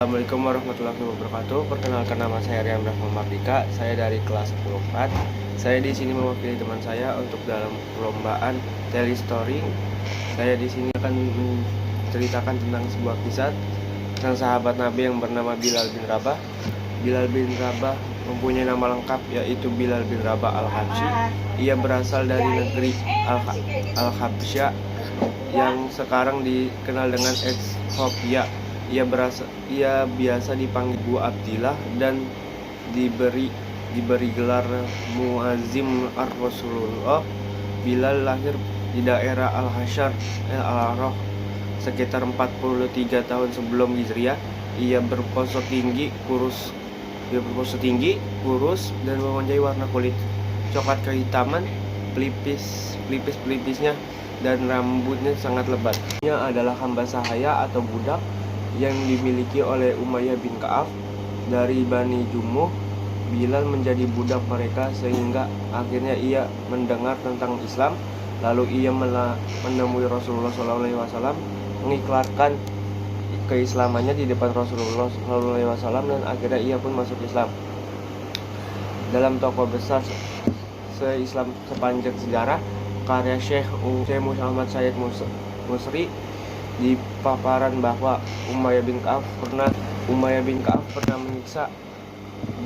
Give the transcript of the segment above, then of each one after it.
Assalamualaikum warahmatullahi wabarakatuh. Perkenalkan, nama saya Rian Rahman Mardika. Saya dari kelas 10 4. Saya di sini mewakili teman saya untuk dalam perlombaan Telestory. Saya di sini akan menceritakan tentang sebuah kisah tentang sahabat Nabi yang bernama Bilal bin Rabah. Bilal bin Rabah mempunyai nama lengkap yaitu Bilal bin Rabah Al-Habsyi. Ia berasal dari negeri Al-Habsyah yang sekarang dikenal dengan Ethiopia. Ia biasa dipanggil Abu Abdillah dan diberi gelar Muazzim ar-Rasulullah. Bilal lahir di daerah Al-Hasyar Al-Arah sekitar 43 tahun sebelum Hijriah. Ia berpostur tinggi, kurus dan mempunyai warna kulit coklat kehitaman, pelipisnya dan rambutnya sangat lebat. Ia adalah hamba sahaya atau budak yang dimiliki oleh Umayyah bin Ka'ab dari Bani Jumuh. Bilal menjadi budak mereka sehingga akhirnya ia mendengar tentang Islam. Lalu ia menemui Rasulullah SAW, mengiklarkan keislamannya di depan Rasulullah SAW, dan akhirnya ia pun masuk Islam. Dalam tokoh besar se-Islam sepanjang sejarah, karya Syekh Muhammad Sayyid Musri di paparan bahwa Umayyah bin Ka'ab pernah menyiksa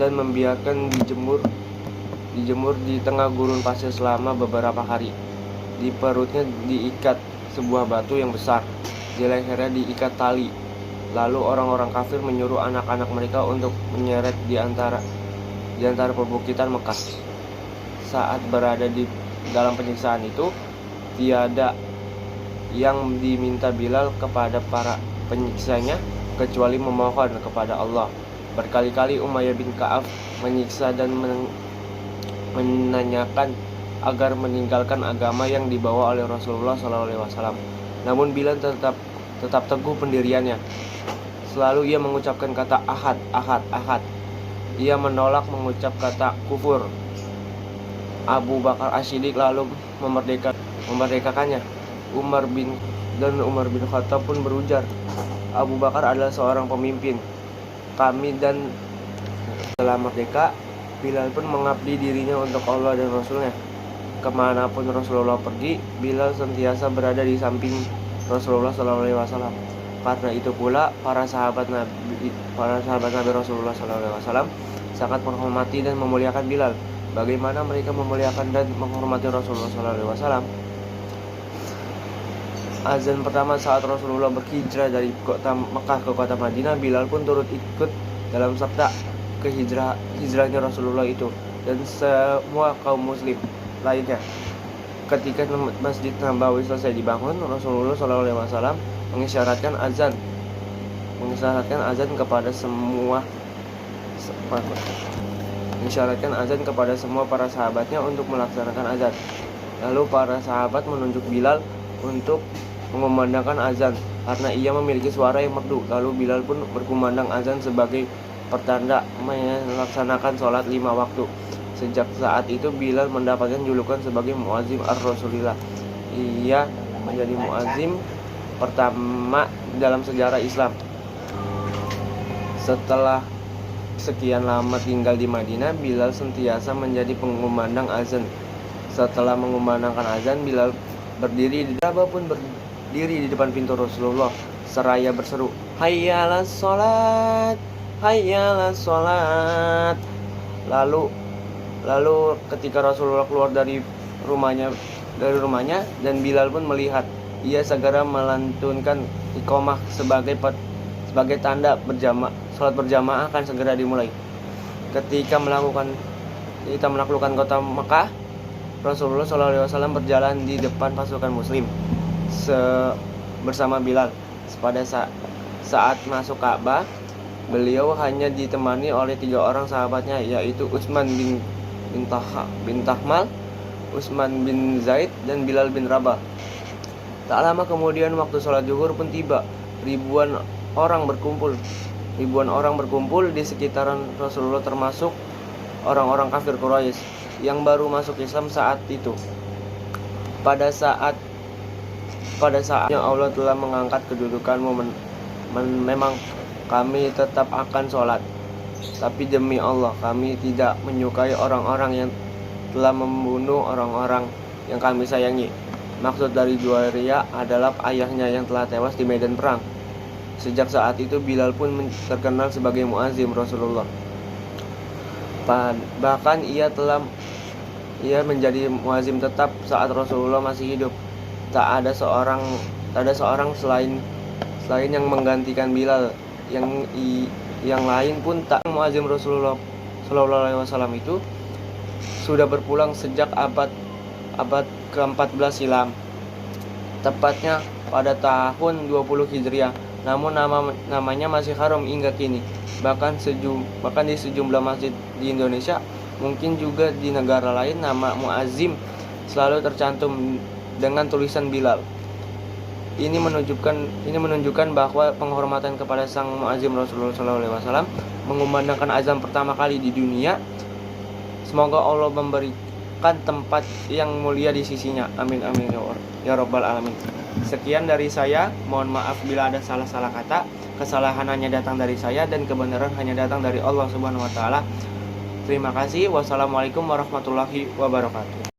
dan membiarkan dijemur di tengah gurun pasir selama beberapa hari. Di perutnya diikat sebuah batu yang besar, di lehernya diikat tali. Lalu orang-orang kafir menyuruh anak-anak mereka untuk menyeret di antara perbukitan Mekah. Saat berada di dalam penyiksaan itu, tiada yang diminta Bilal kepada para penyiksanya kecuali memohon kepada Allah. Berkali-kali Umayyah bin Ka'ab menyiksa dan menanyakan agar meninggalkan agama yang dibawa oleh Rasulullah SAW. Namun Bilal tetap teguh pendiriannya. Selalu ia mengucapkan kata ahad, ahad, ahad. Ia menolak mengucap kata kufur. Abu Bakar As-Siddiq lalu memerdekakannya. Umar bin Khattab pun berujar, Abu Bakar adalah seorang pemimpin kami, dan setelah merdeka, Bilal pun mengabdi dirinya untuk Allah dan Rasulnya. Kemanapun Rasulullah pergi, Bilal sentiasa berada di samping Rasulullah SAW. Karena itu pula para sahabat Nabi Rasulullah SAW sangat menghormati dan memuliakan Bilal. Bagaimana mereka memuliakan dan menghormati Rasulullah SAW? Azan pertama saat Rasulullah berhijrah dari kota Mekah ke kota Madinah, Bilal pun turut ikut dalam sabda hijrahnya Rasulullah itu dan semua kaum muslim lainnya. Ketika Masjid Nabawi selesai dibangun, Rasulullah SAW mengisyaratkan azan kepada semua para sahabatnya untuk melaksanakan azan. Lalu para sahabat menunjuk Bilal untuk mengumandangkan azan karena ia memiliki suara yang merdu. Lalu Bilal pun berkumandang azan sebagai pertanda melaksanakan sholat 5 waktu. Sejak saat itu Bilal mendapatkan julukan sebagai Muazzim ar-Rasulillah. Ia menjadi muazzim pertama dalam sejarah Islam. Setelah sekian lama tinggal di Madinah, Bilal sentiasa menjadi pengumandang azan. Setelah mengumandangkan azan, Bilal berdiri di depan pintu Rasulullah seraya berseru, hayya 'alas sholat, hayya 'alas sholat. Lalu ketika Rasulullah keluar dari rumahnya dan Bilal pun melihat, ia segera melantunkan iqamah sebagai tanda sholat berjamaah akan segera dimulai. Ketika menaklukkan kota Mekah, Rasulullah SAW berjalan di depan pasukan muslim bersama Bilal. Pada saat masuk Ka'bah, beliau hanya ditemani oleh 3 orang sahabatnya, yaitu Utsman bin Tahmal, Utsman bin Zaid, dan Bilal bin Rabah. Tak lama kemudian waktu sholat zuhur pun tiba. Ribuan orang berkumpul di sekitaran Rasulullah, termasuk orang-orang kafir Quraisy yang baru masuk Islam saat itu. Pada saatnya Allah telah mengangkat kedudukanmu. Memang kami tetap akan sholat. Tapi demi Allah, kami tidak menyukai orang-orang yang telah membunuh orang-orang yang kami sayangi. Maksud dari Juwairiyah adalah ayahnya yang telah tewas di medan perang. Sejak saat itu Bilal pun terkenal sebagai muazim Rasulullah. Bahkan ia menjadi muazim tetap saat Rasulullah masih hidup. Tak ada seorang selain yang menggantikan Bilal. Yang lain pun tak. Muazim Rasulullah Shallallahu Alaihi Wasallam itu sudah berpulang sejak abad ke-14 silam, tepatnya pada tahun 20 Hijriah. Namun namanya masih haram hingga kini. Bahkan di sejumlah masjid di Indonesia, mungkin juga di negara lain, nama muazim selalu tercantum dengan tulisan Bilal. Ini menunjukkan bahwa penghormatan kepada sang muazim Rasulullah SAW mengumandangkan azan pertama kali di dunia. Semoga Allah memberikan tempat yang mulia di sisinya. Amin amin ya rabbal alamin. Sekian dari saya. Mohon maaf bila ada salah-salah kata. Kesalahan hanya datang dari saya dan kebenaran hanya datang dari Allah Subhanahu wa taala. Terima kasih. Wassalamualaikum warahmatullahi wabarakatuh.